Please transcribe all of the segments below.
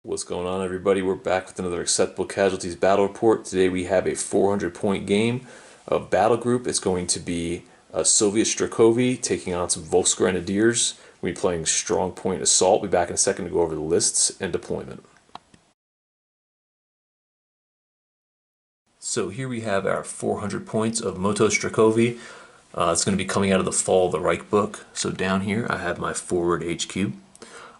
What's going on, everybody? We're back with another Acceptable Casualties battle report. Today we have a 400-point game of Battlegroup. It's going to be Soviet-Strakovy taking on some Volksgrenadiers. We'll be playing Strong Point Assault. We'll be back in a second to go over the lists and deployment. So here we have our 400 points of Motostrelkovy. It's going to be coming out of the Fall of the Reich book. So down here I have my forward HQ.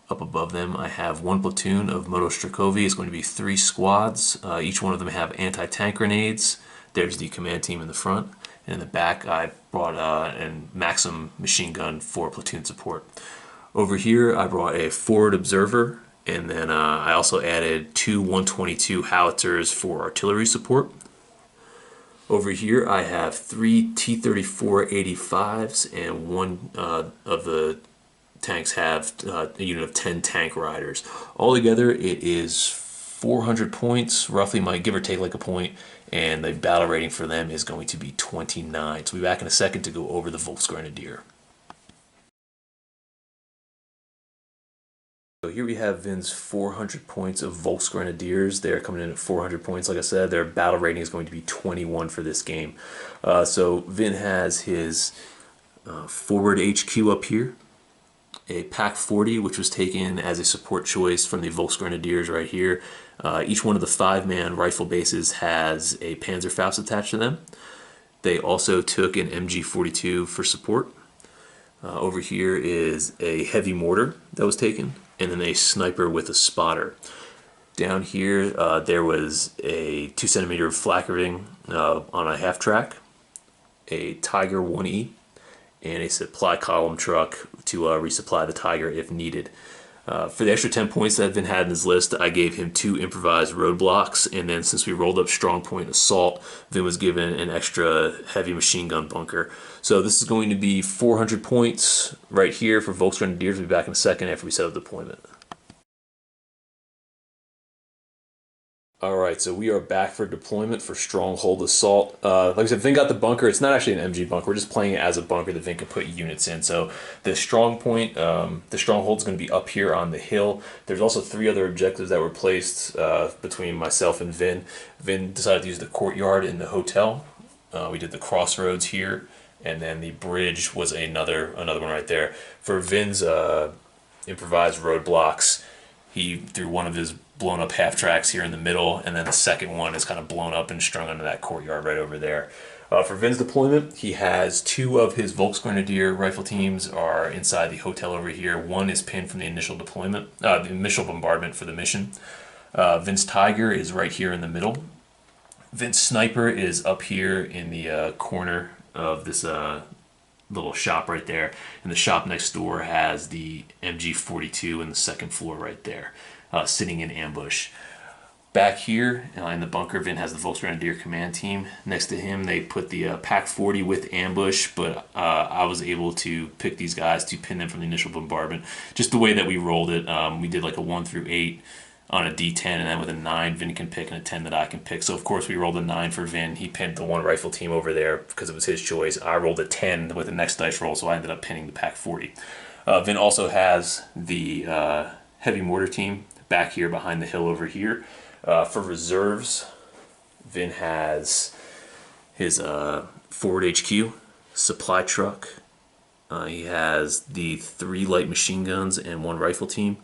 Up above them, I have one platoon of Motostrelkovy. It's going to be 3 squads. Each one of them have anti-tank grenades. There's the command team in the front. And in the back, I brought a Maxim machine gun for platoon support. Over here, I brought a forward observer. And then I also added 2 122 howitzers for artillery support. Over here, I have 3 T-34-85s and one of the tanks have a unit of 10 tank riders. Altogether, it is 400 points, roughly, might give or take like a point, and the battle rating for them is going to be 29. So we'll be back in a second to go over the Volksgrenadier. So here we have Vin's 400 points of Volksgrenadiers. They're coming in at 400 points. Like I said, their battle rating is going to be 21 for this game. So Vin has his forward HQ up here. A Pak 40, which was taken as a support choice from the Volksgrenadiers right here. Each one of the 5-man rifle bases has a Panzerfaust attached to them. They also took an MG42 for support. Over here is a heavy mortar that was taken, and then a sniper with a spotter. Down here, there was a 2-centimeter flak ring on a half-track, a Tiger 1E, and a supply column truck to resupply the Tiger if needed. For the extra 10 points that Vin had in his list, I gave him 2 improvised roadblocks, and then since we rolled up Strong Point Assault, Vin was given an extra heavy machine gun bunker. So this is going to be 400 points right here for Volksgrenadiers. We'll be back in a second after we set up deployment. Alright, so we are back for deployment for Stronghold Assault. Like I said, Vin got the bunker. It's not actually an MG bunker. We're just playing it as a bunker that Vin can put units in. So the strong point, the Stronghold's going to be up here on the hill. There's also 3 other objectives that were placed between myself and Vin. Vin decided to use the courtyard in the hotel. We did the crossroads here, and then the bridge was another one right there. For Vin's improvised roadblocks, he threw one of his blown up half tracks here in the middle, and then the second one is kind of blown up and strung onto that courtyard right over there. For Vin's deployment, he has 2 of his Volksgrenadier rifle teams are inside the hotel over here. One is pinned from the initial deployment, the initial bombardment for the mission. Vin's Tiger is right here in the middle. Vin's Sniper is up here in the corner of this little shop right there, and the shop next door has the MG42 in the second floor right there, sitting in ambush. Back here in the bunker, Vin has the Volksgrenadier command team. Next to him, they put the Pak 40 with ambush, but I was able to pick these guys to pin them from the initial bombardment. Just the way that we rolled it, we did like a 1 through 8 on a D10, and then with a 9 Vin can pick and a 10 that I can pick. So of course we rolled a 9 for Vin. He pinned the 1 rifle team over there because it was his choice. I rolled a 10 with the next dice roll, so I ended up pinning the Pak 40. Vin also has the heavy mortar team back here behind the hill over here. For reserves, Vin has his forward HQ, supply truck. He has the 3 light machine guns and 1 rifle team,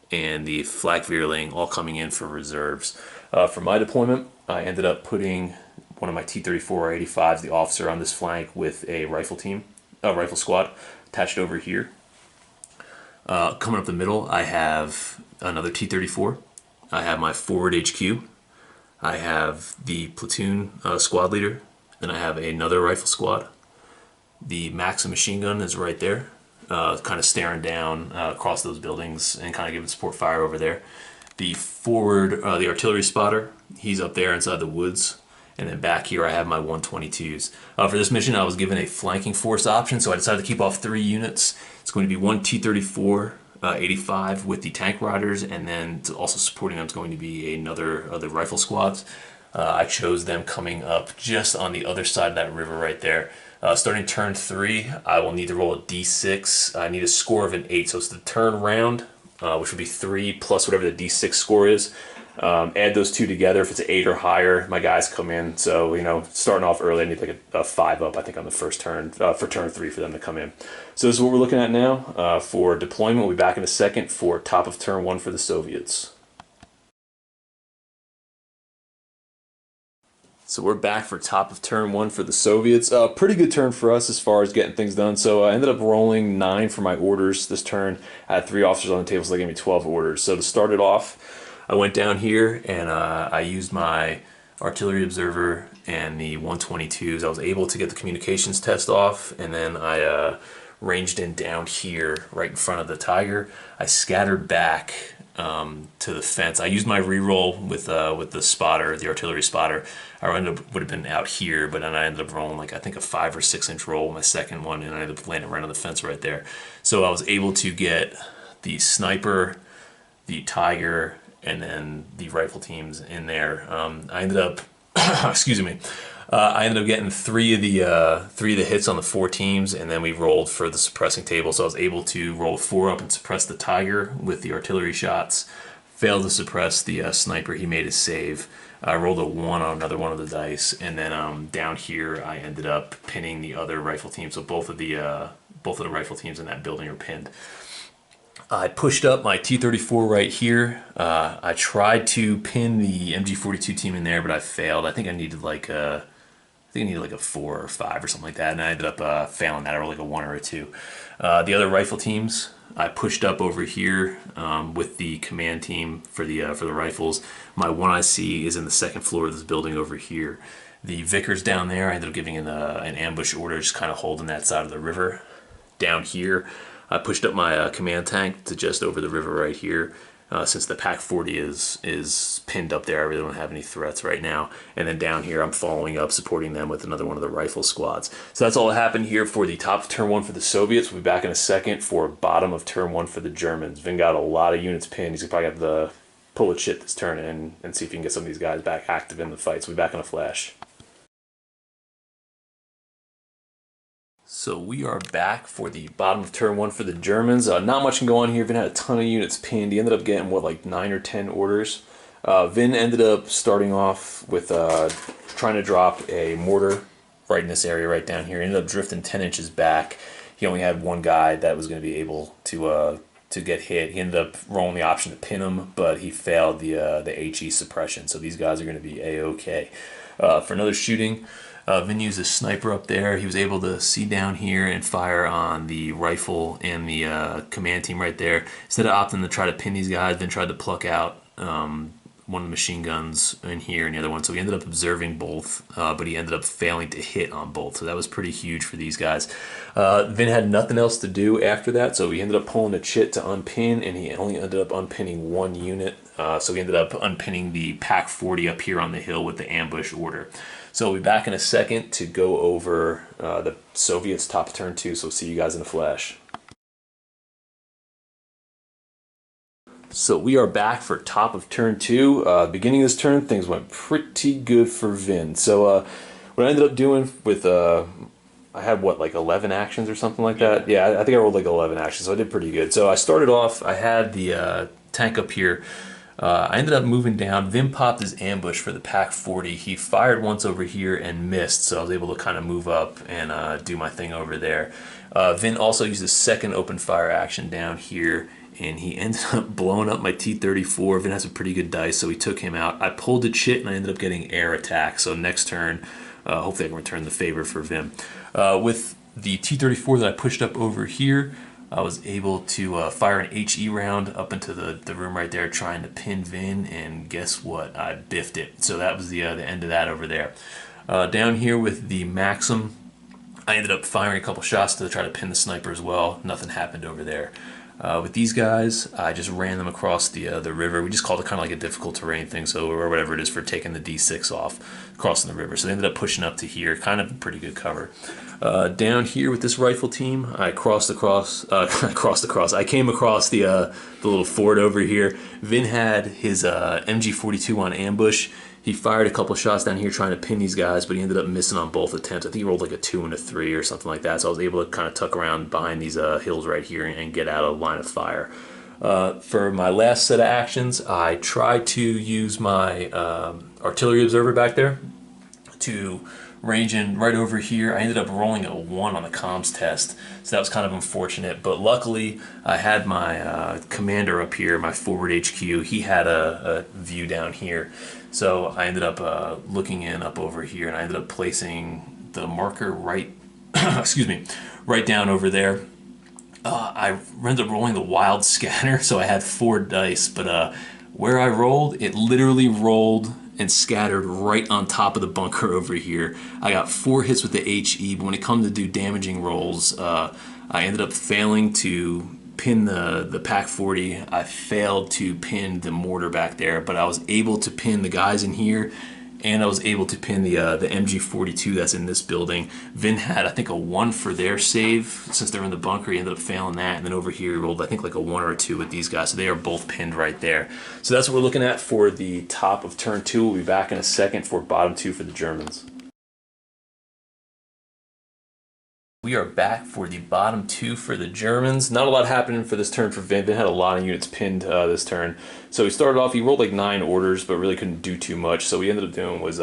and the flak Vierling all coming in for reserves. For my deployment, I ended up putting one of my T-34-85s, the officer, on this flank with a rifle squad attached over here. Coming up the middle, I have another T-34. I have my forward HQ. I have the platoon squad leader. Then I have another rifle squad. The Maxim machine gun is right there, kind of staring down across those buildings and kind of giving support fire over there. The forward, the artillery spotter, he's up there inside the woods. And then back here I have my 122s. For this mission I was given a flanking force option, so I decided to keep off 3 units. It's going to be 1 T-34-85 with the tank riders, and then also supporting them is going to be another other rifle squads. I chose them coming up just on the other side of that river right there. Starting turn 3, I will need to roll a d6. I need a score of an 8, so it's the turn round. which would be 3 plus whatever the D6 score is. Add those two together. If it's an 8 or higher, my guys come in. So, you know, starting off early, I need like a 5 up, I think, on the first turn, for turn 3 for them to come in. So this is what we're looking at now. For deployment, we'll be back in a second for top of turn 1 for the Soviets. So we're back for top of turn 1 for the Soviets. Pretty good turn for us as far as getting things done. So I ended up rolling 9 for my orders this turn. I had 3 officers on the table, so they gave me 12 orders. So to start it off, I went down here and I used my artillery observer and the 122s. I was able to get the communications test off, and then I ranged in down here right in front of the Tiger. I scattered back to the fence. I used my reroll with the spotter, the artillery spotter. I would have been out here, but then I ended up rolling like I think a 5 or 6 inch roll, my second one, and I ended up landing right on the fence right there. So I was able to get the sniper, the Tiger, and then the rifle teams in there. I ended up, excuse me, I ended up getting 3 of the hits on the 4 teams, and then we rolled for the suppressing table. So I was able to roll 4 up and suppress the Tiger with the artillery shots. Failed to suppress the sniper. He made his save. I rolled a 1 on another one of the dice, and then down here I ended up pinning the other rifle team. So both of the rifle teams in that building are pinned. I pushed up my T-34 right here. I tried to pin the MG-42 team in there, but I failed. I think I needed like a 4 or 5 or something like that, and I ended up failing that. I rolled like a 1 or a 2. The other rifle teams, I pushed up over here with the command team for the rifles. My 1IC is in the second floor of this building over here. The Vickers down there, I ended up giving an ambush order, just kind of holding that side of the river. Down here, I pushed up my command tank to just over the river right here. Since the Pac 40 is pinned up there, I really don't have any threats right now. And then down here, I'm following up, supporting them with another one of the rifle squads. So that's all that happened here for the top of turn 1 for the Soviets. We'll be back in a second for bottom of turn 1 for the Germans. Vin got a lot of units pinned. He's probably got to pull a shit this turn and see if he can get some of these guys back active in the fight. So we'll be back in a flash. So we are back for the bottom of turn 1 for the Germans. Not much can go on here. Vin had a ton of units pinned. He ended up getting, what, like 9 or 10 orders. Vin ended up starting off with trying to drop a mortar right in this area right down here. He ended up drifting 10 inches back. He only had one guy that was going to be able to get hit. He ended up rolling the option to pin him, but he failed the HE suppression. So these guys are going to be A-OK. For another shooting, Vin used a sniper up there. He was able to see down here and fire on the rifle and the command team right there. Instead of opting to try to pin these guys, Vin tried to pluck out one of the machine guns in here and the other one. So he ended up observing both, but he ended up failing to hit on both. So that was pretty huge for these guys. Vin had nothing else to do after that, so he ended up pulling the chit to unpin, and he only ended up unpinning 1 unit. So he ended up unpinning the Pac 40 up here on the hill with the ambush order. So we'll be back in a second to go over the Soviets top of turn 2, so see you guys in a flash. So we are back for top of turn 2. Beginning of this turn, things went pretty good for Vin. So what I ended up doing with, I had what, like 11 actions or something like that? Yeah, I think I rolled like 11 actions, so I did pretty good. So I started off, I had the tank up here. I ended up moving down. Vin popped his ambush for the Pac 40. He fired once over here and missed, so I was able to kind of move up and do my thing over there. Vin also used a second open fire action down here, and he ended up blowing up my T-34. Vin has a pretty good dice, so he took him out. I pulled a chit, and I ended up getting air attack. So next turn, hopefully I can return the favor for Vin. With the T-34 that I pushed up over here, I was able to fire an HE round up into the room right there, trying to pin Vin, and guess what? I biffed it. So that was the end of that over there. Down here with the Maxim, I ended up firing a couple shots to try to pin the sniper as well. Nothing happened over there. With these guys, I just ran them across the river. We just called it kind of like a difficult terrain thing, so or whatever it is for taking the D6 off, crossing the river. So they ended up pushing up to here, kind of pretty good cover. Down here with this rifle team, I crossed across. I came across the little fort over here. Vin had his MG-42 on ambush. He fired a couple shots down here trying to pin these guys, but he ended up missing on both attempts. I think he rolled like a 2 and a 3 or something like that. So I was able to kind of tuck around behind these hills right here and get out of line of fire. For my last set of actions, I tried to use my artillery observer back there to range in right over here. I ended up rolling a 1 on the comms test, so that was kind of unfortunate, but luckily I had my commander up here, my forward HQ. He had a view down here, so I ended up looking in up over here, and I ended up placing the marker right excuse me, right down over there. I ended up rolling the wild scatter, so I had 4 dice, but where I rolled, it literally rolled and scattered right on top of the bunker over here. I got 4 hits with the HE, but when it comes to do damaging rolls, I ended up failing to pin the Pack 40. I failed to pin the mortar back there, but I was able to pin the guys in here, and I was able to pin the MG42 that's in this building. Vin had, I think, a 1 for their save. Since they're in the bunker, he ended up failing that. And then over here, he rolled, I think, like a 1 or a 2 with these guys. So they are both pinned right there. So that's what we're looking at for the top of turn 2. We'll be back in a second for bottom 2 for the Germans. We are back for the bottom 2 for the Germans. Not a lot happening for this turn for Vin. Vin had a lot of units pinned this turn. So he started off, he rolled like 9 orders, but really couldn't do too much. So what he ended up doing was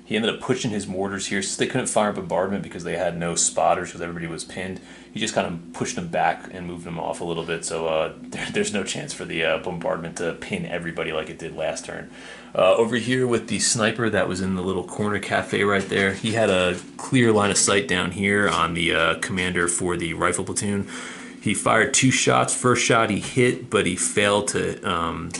he ended up pushing his mortars here. Since they couldn't fire bombardment because they had no spotters because everybody was pinned, he just kind of pushed them back and moved them off a little bit. So there's no chance for the bombardment to pin everybody like it did last turn. Over here with the sniper that was in the little corner cafe right there, he had a clear line of sight down here on the commander for the rifle platoon. He fired 2 shots. First shot he hit, but he failed to,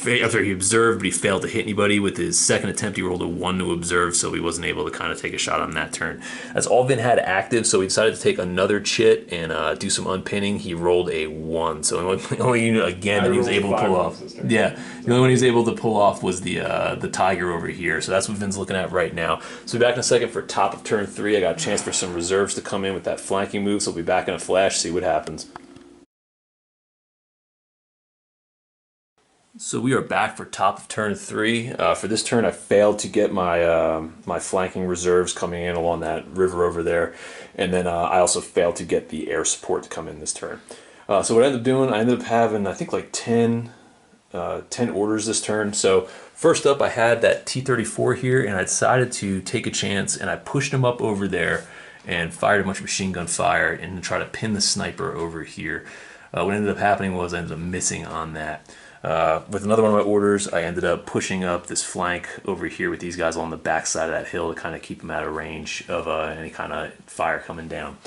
he observed, but he failed to hit anybody. With his second attempt, he rolled a 1 to observe, so he wasn't able to kind of take a shot on that turn. That's all Vin had active, so he decided to take another chit and do some unpinning. He rolled a 1, so the only unit, again, that he was able to pull off. Yeah, the only one he was able to pull off was the Tiger over here, so that's what Vin's looking at right now. So we'll be back in a second for top of turn 3. I got a chance for some reserves to come in with that flanking move, so we'll be back in a flash, see what happens. So we are back for top of turn 3. For this turn, I failed to get my my flanking reserves coming in along that river over there, and then I also failed to get the air support to come in this turn. So what I ended up doing, I ended up having, I think, like 10 orders this turn. So first up, I had that T-34 here, and I decided to take a chance, and I pushed him up over there and fired a bunch of machine gun fire and try to pin the sniper over here. What ended up happening was I ended up missing on that. With another one of my orders, I ended up pushing up this flank over here with these guys on the back side of that hill to kind of keep them out of range of any kind of fire coming down.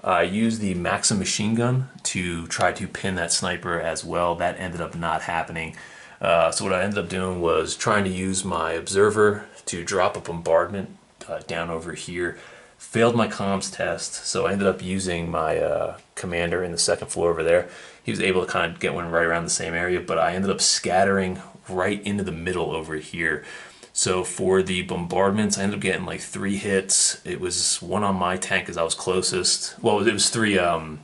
I used the Maxim machine gun to try to pin that sniper as well. That ended up not happening. So what I ended up doing was trying to use my observer to drop a bombardment down over here. Failed my comms test, so I ended up using my commander in the second floor over there. He was able to kind of get one right around the same area, but I ended up scattering right into the middle over here. So for the bombardments, I ended up getting like 3 hits. It was 1 on my tank as I was closest. Well, it was 3 of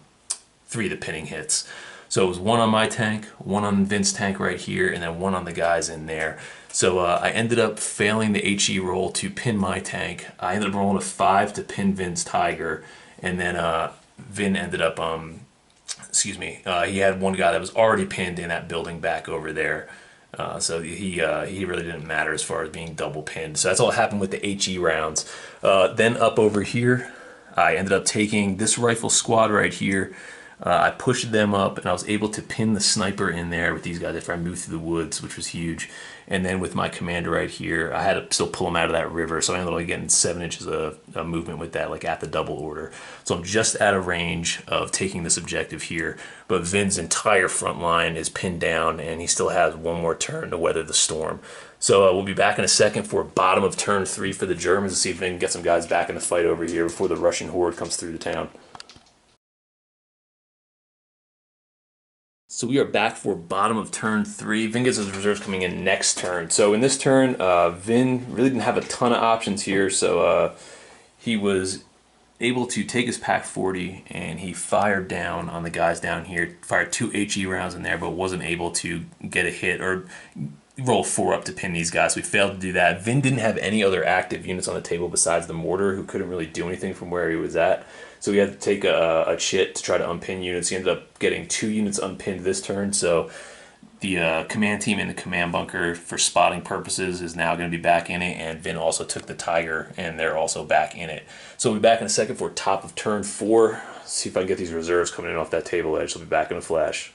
the pinning hits. So it was 1 on my tank, 1 on Vince's tank right here, and then 1 on the guys in there. So I ended up failing the HE roll to pin my tank. I ended up rolling a 5 to pin Vin's Tiger, and then Vin ended up, he had one guy that was already pinned in that building back over there. So he really didn't matter as far as being double pinned. So that's all that happened with the HE rounds. Then up over here, I ended up taking this rifle squad right here. I pushed them up, and I was able to pin the sniper in there with these guys after I moved through the woods, which was huge. And then with my commander right here, I had to still pull him out of that river, so I ended up getting 7 inches of movement with that, like at the double order. So I'm just out of range of taking this objective here, but Vin's entire front line is pinned down, and he still has 1 more turn to weather the storm. So we'll be back in a second for bottom of turn 3 for the Germans to see if they can get some guys back in the fight over here before the Russian horde comes through the town. So we are back for bottom of turn 3. Vin gets his reserves coming in next turn. So in this turn, Vin really didn't have a ton of options here. So he was able to take his Pack 40 and he fired down on the guys down here. Fired 2 HE rounds in there, but wasn't able to get a hit or roll 4 up to pin these guys. We failed to do that. Vin didn't have any other active units on the table besides the mortar, who couldn't really do anything from where he was at. So we had to take a chit to try to unpin units. He ended up getting 2 units unpinned this turn, so The command team in the command bunker for spotting purposes is now going to be back in it, and Vin also took the Tiger, and they're also back in it. So we'll be back in a second for top of turn 4. See if I can get these reserves coming in off that table edge. So we'll be back in a flash.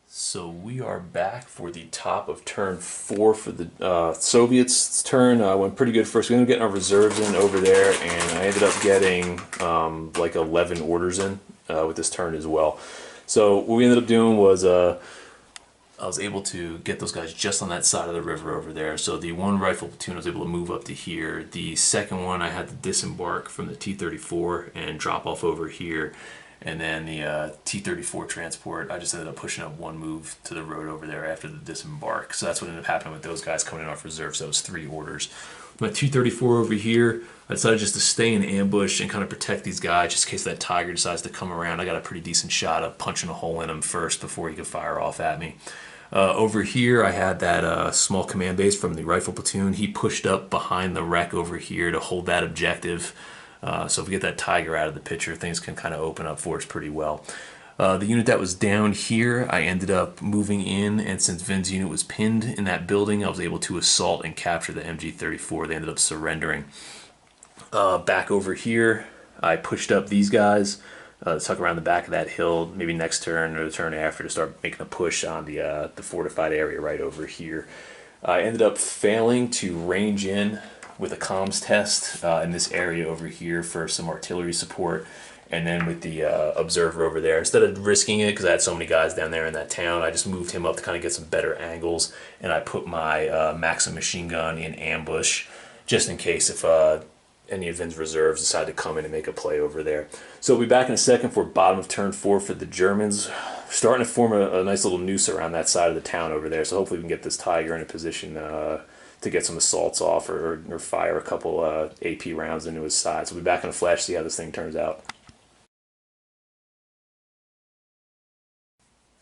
So we are back for the top of turn 4 for the Soviets' turn. Went pretty good first. We ended up getting our reserves in over there, and I ended up getting like 11 orders in with this turn as well. So what we ended up doing was I was able to get those guys just on that side of the river over there. So the one rifle platoon was able to move up to here. The second one I had to disembark from the T-34 and drop off over here. And then the T-34 transport, I just ended up pushing up one move to the road over there after the disembark. So that's what ended up happening with those guys coming in off reserve. So it was 3 orders. My T-34 over here, I decided just to stay in ambush and kind of protect these guys just in case that Tiger decides to come around. I got a pretty decent shot of punching a hole in him first before he could fire off at me. Over here, I had that small command base from the rifle platoon. He pushed up behind the wreck over here to hold that objective. So if we get that Tiger out of the picture, things can kind of open up for us pretty well. The unit that was down here, I ended up moving in, and since Vin's unit was pinned in that building, I was able to assault and capture the MG-34. They ended up surrendering. Back over here, I pushed up these guys, tuck around the back of that hill, maybe next turn or the turn after, to start making a push on the fortified area right over here. I ended up failing to range in with a comms test in this area over here for some artillery support, and then with the observer over there, instead of risking it because I had so many guys down there in that town, I just moved him up to kind of get some better angles, and I put my Maxim machine gun in ambush just in case if any of Vin's reserves decide to come in and make a play over there. So we'll be back in a second for bottom of turn 4 for the Germans. Starting to form a nice little noose around that side of the town over there, so hopefully we can get this Tiger in a position to get some assaults off or fire a couple AP rounds into his side. So we'll be back in a flash to see how this thing turns out.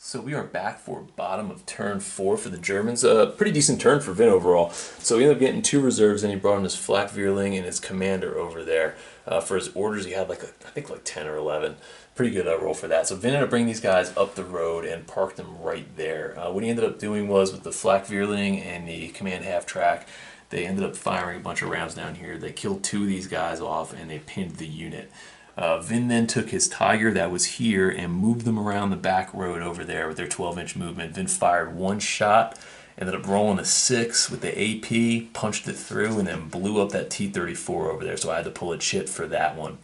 So we are back for bottom of turn 4 for the Germans. A pretty decent turn for Vin overall. So he ended up getting 2 reserves, and he brought in his flak Vierling and his commander over there. For his orders, he had I think 10 or 11. Pretty good roll for that. So Vin ended up bringing these guys up the road and parked them right there. What he ended up doing was, with the flak Vierling and the command half-track, they ended up firing a bunch of rounds down here. They killed 2 of these guys off, and they pinned the unit. Vin then took his Tiger that was here and moved them around the back road over there with their 12-inch movement. Vin fired 1 shot, ended up rolling a 6 with the AP, punched it through, and then blew up that T-34 over there, so I had to pull a chit for that one.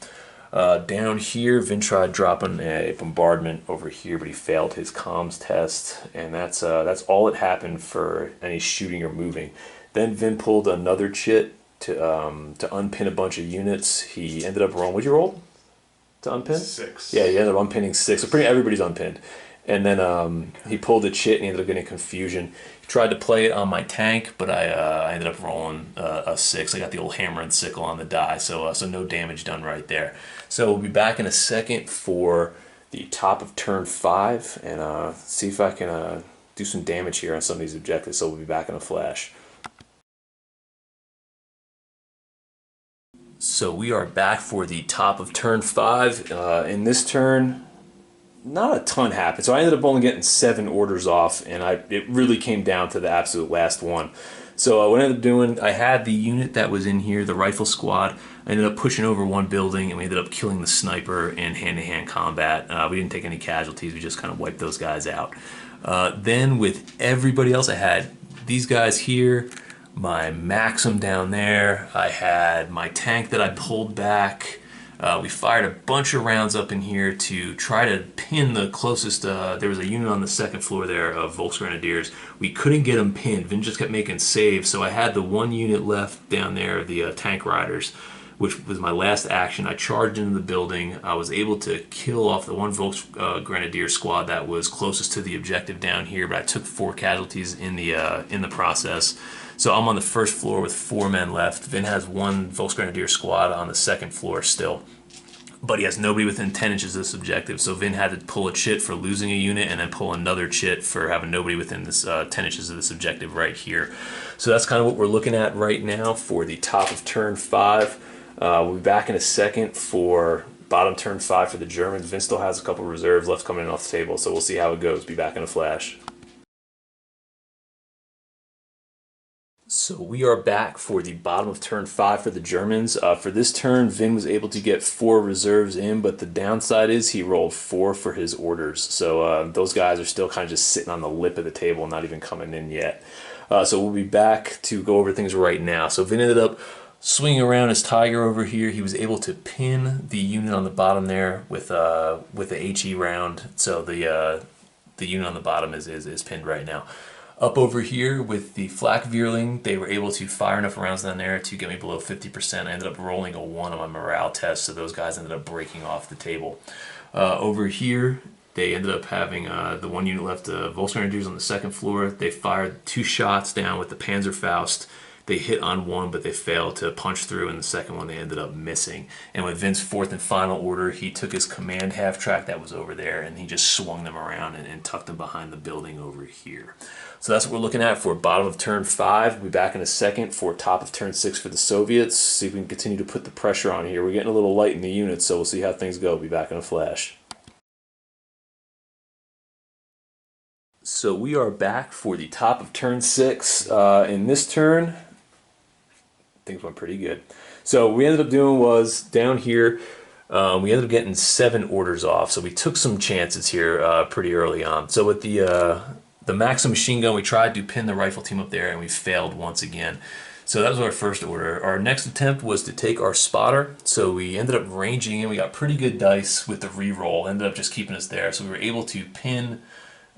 Down here, Vin tried dropping a bombardment over here, but he failed his comms test, and that's all that happened for any shooting or moving. Then Vin pulled another chit to unpin a bunch of units. He ended up rolling. What'd you roll to unpin? 6. Yeah, he ended up unpinning 6. So pretty everybody's unpinned. And then he pulled a chit and he ended up getting confusion. He tried to play it on my tank, but I ended up rolling a 6. I got the old hammer and sickle on the die, so no damage done right there. So we'll be back in a second for the top of turn 5 and see if I can do some damage here on some of these objectives. So we'll be back in a flash. So we are back for the top of turn 5. In this turn, not a ton happened. So I ended up only getting 7 orders off, and it really came down to the absolute last one. So what I ended up doing, I had the unit that was in here, the rifle squad. I ended up pushing over one building, and we ended up killing the sniper in hand-to-hand combat. We didn't take any casualties. We just kind of wiped those guys out. Then with everybody else, I had these guys here, my Maxim down there. I had my tank that I pulled back. We fired a bunch of rounds up in here to try to pin the closest. There was a unit on the second floor there of Volksgrenadiers. We couldn't get them pinned. Vin just kept making saves, so I had the one unit left down there, the tank riders, which was my last action. I charged into the building. I was able to kill off the one Volksgrenadier squad that was closest to the objective down here, but I took 4 casualties in the process. So I'm on the first floor with 4 men left. Vin has 1 Volksgrenadier squad on the second floor still, but he has nobody within 10 inches of this objective. So Vin had to pull a chit for losing a unit and then pull another chit for having nobody within this 10 inches of this objective right here. So that's kind of what we're looking at right now for the top of turn 5. We'll be back in a second for bottom turn 5 for the Germans. Vince still has a couple reserves left coming in off the table, so we'll see how it goes. Be back in a flash. So we are back for the bottom of turn 5 for the Germans. For this turn, Vin was able to get 4 reserves in, but the downside is he rolled 4 for his orders. So those guys are still kind of just sitting on the lip of the table, not even coming in yet. So we'll be back to go over things right now. So Vin ended up swinging around his Tiger over here. He was able to pin the unit on the bottom there with the HE round. So the unit on the bottom is pinned right now. Up over here with the Flak Vierling, they were able to fire enough rounds down there to get me below 50%. I ended up rolling a 1 on my morale test, so those guys ended up breaking off the table. Over here, they ended up having the 1 unit left, Volksgrenadiers on the 2nd floor. They fired 2 shots down with the Panzerfaust. They hit on 1, but they failed to punch through, and the 2nd one they ended up missing. And with Vince's 4th and final order, he took his command half-track that was over there, and he just swung them around and tucked them behind the building over here. So that's what we're looking at for bottom of turn 5. We'll be back in a second for top of turn 6 for the Soviets. See if we can continue to put the pressure on here. We're getting a little light in the units, so we'll see how things go. Be back in a flash. So we are back for the top of turn 6. In this turn, things went pretty good. So what we ended up doing was down here, we ended up getting 7 orders off. So we took some chances here pretty early on. So with the Maxim machine gun, we tried to pin the rifle team up there, and we failed once again. So that was our first order. Our next attempt was to take our spotter. So we ended up ranging in. We got pretty good dice with the reroll. Ended up just keeping us there. So we were able to pin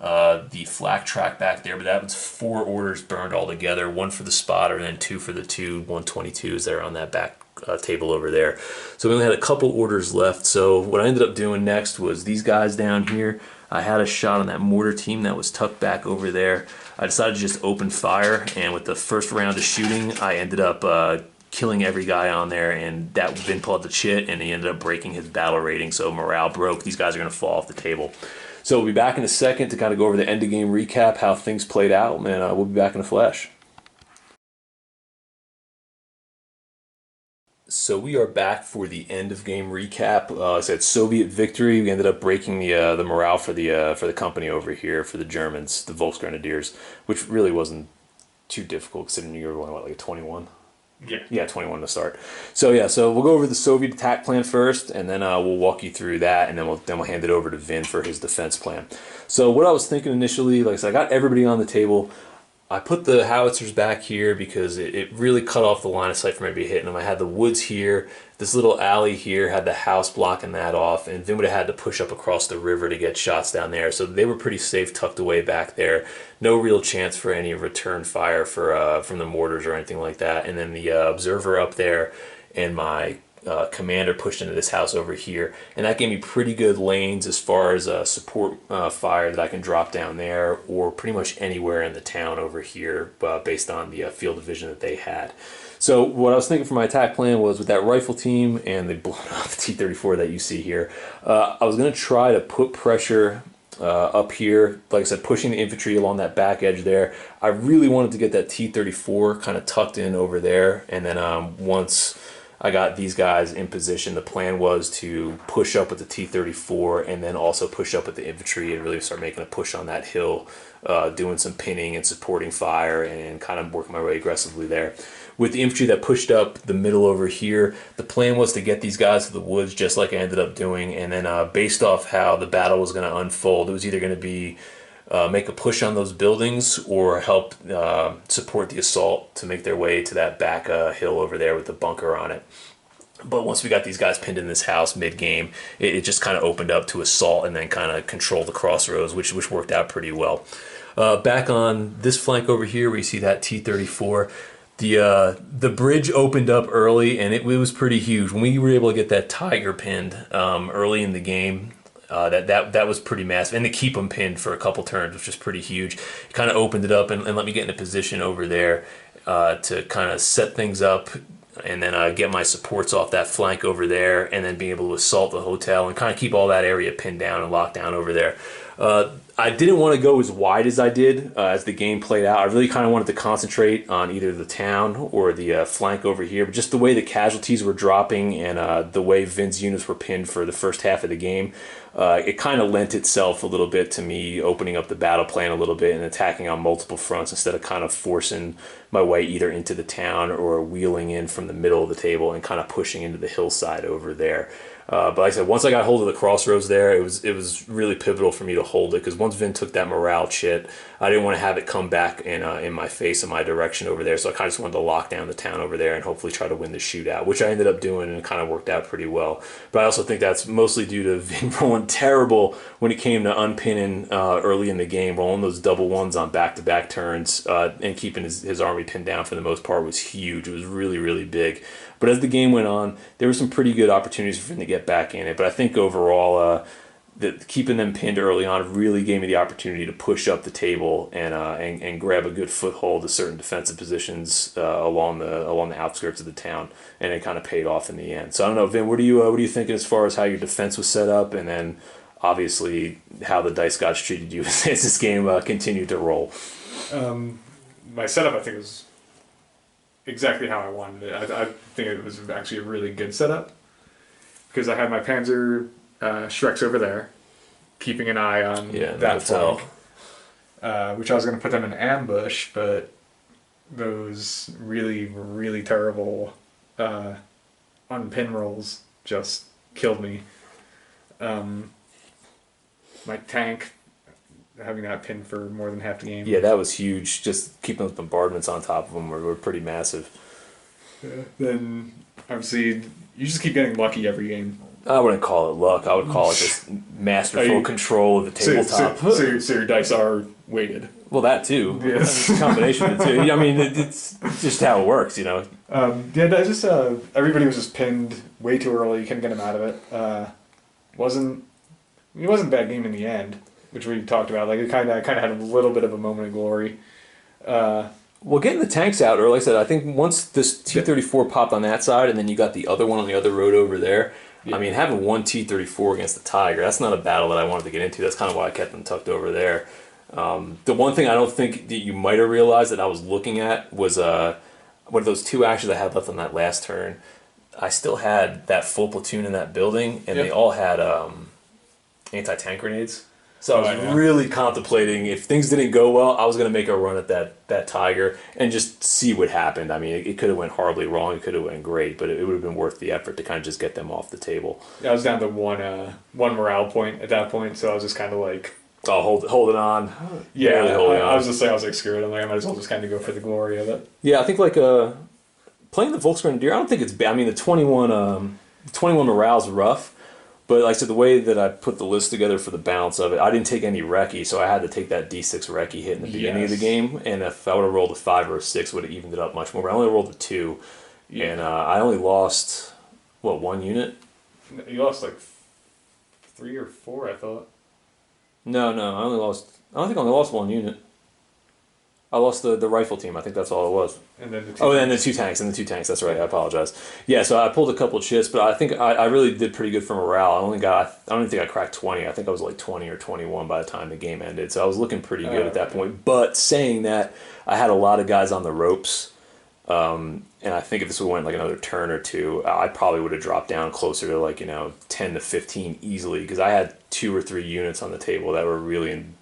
the flak track back there, but that was 4 orders burned all together. 1 for the spotter, and then 2 for the 2 122s that are on that back table over there. So we only had a couple orders left. So what I ended up doing next was these guys down here. I had a shot on that mortar team that was tucked back over there. I decided to just open fire, and with the first round of shooting, I ended up killing every guy on there, and that Vin pulled out the chit, and he ended up breaking his battle rating, so morale broke. These guys are going to fall off the table. So we'll be back in a second to kind of go over the end of game recap, how things played out, and we'll be back in a flash. So we are back for the end of game recap. I said Soviet victory. We ended up breaking the morale for the company over here for the Germans, the Volksgrenadiers, which really wasn't too difficult considering you were going what, like a 21. Yeah, 21 to start. So yeah, so we'll go over the Soviet attack plan first, and then we'll walk you through that, and then we'll hand it over to Vin for his defense plan. So what I was thinking initially, like I said, I got everybody on the table. I put the howitzers back here because it really cut off the line of sight from everybody hitting them. I had the woods here, this little alley here had the house blocking that off, and Vin would have had to push up across the river to get shots down there. So they were pretty safe tucked away back there. No real chance for any return fire from the mortars or anything like that. And then the observer up there and my commander pushed into this house over here, and that gave me pretty good lanes as far as support fire that I can drop down there or pretty much anywhere in the town over here based on the field of vision that they had. So what I was thinking for my attack plan was with that rifle team and the blown off T-34 that you see here, I was going to try to put pressure up here, like I said, pushing the infantry along that back edge there. I really wanted to get that T-34 kind of tucked in over there, and then once I got these guys in position, the plan was to push up with the T-34 and then also push up with the infantry and really start making a push on that hill, doing some pinning and supporting fire and kind of working my way aggressively there. With the infantry that pushed up the middle over here, the plan was to get these guys to the woods just like I ended up doing, and then based off how the battle was going to unfold, it was either going to be make a push on those buildings or help support the assault to make their way to that back hill over there with the bunker on it. But once we got these guys pinned in this house mid-game, it just kind of opened up to assault and then kind of control the crossroads, which worked out pretty well. Back on this flank over here, where you see that T-34, the bridge opened up early, and it was pretty huge. When we were able to get that Tiger pinned early in the game, that was pretty massive, and to keep them pinned for a couple turns, which was pretty huge. It kind of opened it up and let me get in a position over there to kind of set things up and then get my supports off that flank over there, and then being able to assault the hotel and kind of keep all that area pinned down and locked down over there. I didn't want to go as wide as I did as the game played out. I really kind of wanted to concentrate on either the town or the flank over here. But just the way the casualties were dropping and the way Vin's units were pinned for the first half of the game, it kind of lent itself a little bit to me opening up the battle plan a little bit and attacking on multiple fronts instead of kind of forcing my way either into the town or wheeling in from the middle of the table and kind of pushing into the hillside over there. But like I said, once I got hold of the crossroads there, it was really pivotal for me to hold it, because once Vin took that morale shit, I didn't want to have it come back in my face, in my direction over there. So I kind of just wanted to lock down the town over there and hopefully try to win the shootout, which I ended up doing, and it kind of worked out pretty well. But I also think that's mostly due to Vin rolling terrible when it came to unpinning early in the game, rolling those double ones on back-to-back turns and keeping his army pinned down for the most part was huge. It was really, really big. But as the game went on, there were some pretty good opportunities for him to get back in it. But I think overall, keeping them pinned early on really gave me the opportunity to push up the table and grab a good foothold to certain defensive positions along the outskirts of the town, and it kind of paid off in the end. So I don't know, Vin, what are you thinking as far as how your defense was set up, and then obviously how the dice gods treated you as this game continued to roll? My setup, I think, was exactly how I wanted it. I think it was actually a really good setup, because I had my Panzer Shreks over there, keeping an eye on that flank, which I was going to put them in ambush, but those really, really terrible unpin rolls just killed me. My tank, having that pinned for more than half the game. Yeah, that was huge. Just keeping those bombardments on top of them were pretty massive. Then, obviously, you just keep getting lucky every game. I wouldn't call it luck. I would call it just masterful control of the tabletop. So your dice are weighted. Well, that too. Yes. A combination of the two. I mean, it's just how it works, you know. Everybody was just pinned way too early. You couldn't get them out of it. It wasn't a bad game in the end, which we talked about. Like, it kind of had a little bit of a moment of glory. Well, getting the tanks out early, like I said, I think once this T-34 popped on that side, and then you got the other one on the other road over there. Yeah. I mean, having one T-34 against the Tiger, that's not a battle that I wanted to get into. That's kind of why I kept them tucked over there. The one thing I don't think that you might have realized that I was looking at was one of those two actions I had left on that last turn. I still had that full platoon in that building, and they all had anti-tank grenades. So I was really contemplating, if things didn't go well, I was going to make a run at that Tiger and just see what happened. I mean, it could have went horribly wrong. It could have went great, but it would have been worth the effort to kind of just get them off the table. Yeah, I was down to one morale point at that point, so I was just kind of like... Oh, holding on. Yeah, I was just saying, I was like, screw it. I'm like, I might as well just kind of go for the glory of it. Yeah, I think like playing the Volksgrenadiers, I don't think it's bad. I mean, the 21 morale's rough. But like I said, the way that I put the list together for the balance of it, I didn't take any recce, so I had to take that D6 recce hit in the beginning of the game. And if I would have rolled a 5 or a 6, it would have evened it up much more. But I only rolled a 2, and I only lost, one unit? You lost like 3 or 4, I thought. No, I don't think I only lost 1 unit. I lost the rifle team. I think that's all it was. And then the two tanks. That's right. I apologize. Yeah, so I pulled a couple of chits, but I think I really did pretty good for morale. I don't even think I cracked 20. I think I was like 20 or 21 by the time the game ended. So I was looking pretty good at that point. But saying that, I had a lot of guys on the ropes. And I think if this would went like another turn or two, I probably would have dropped down closer to 10 to 15 easily, because I had 2 or 3 units on the table that were really in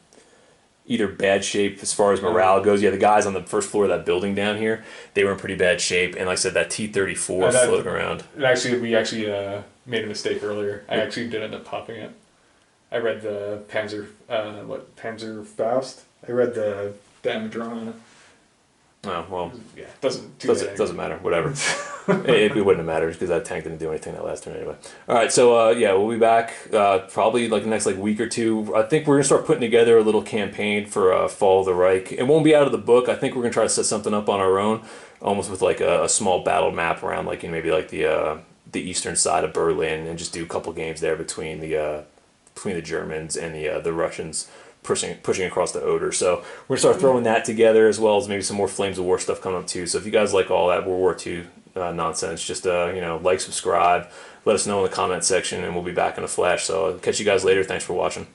either bad shape as far as morale goes. Yeah, the guys on the first floor of that building down here, they were in pretty bad shape. And like I said, that T-34 floating around. We made a mistake earlier. I actually did end up popping it. I read the Panzer Faust? I read the damage on it. Oh, well. Yeah, doesn't matter. Whatever. it wouldn't have mattered because that tank didn't do anything that last turn anyway. All right, so we'll be back probably like the next week or two. I think we're going to start putting together a little campaign for Fall of the Reich. It won't be out of the book. I think we're going to try to set something up on our own, almost with like a small battle map around maybe like the eastern side of Berlin, and just do a couple games there between the Germans and the Russians. Pushing across the Oder. So we're going to start throwing that together, as well as maybe some more Flames of War stuff coming up too. So if you guys like all that World War II nonsense. Just like, subscribe, let us know in the comment section, and we'll be back in a flash. So I'll catch you guys later. Thanks for watching.